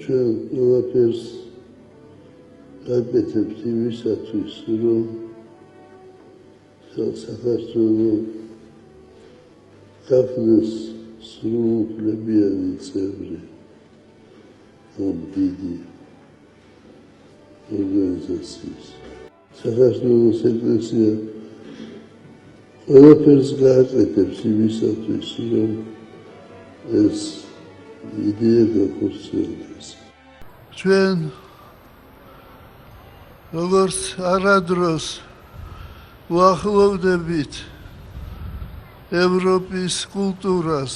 ჩვენ ყველაფერს გაკეთებთ იმისათვის, რომ საქართველო გახდეს სრულუფლებიანი წევრი ამ დიდი ორგანიზაციის. საქართველოს ეკლესია ყველაფერს გააკეთებს იმისათვის, რომ ეს იდეა გახორციელდეს. ჩვენ როგორც არადროს ვახლოვდებით ევროპის კულტურას,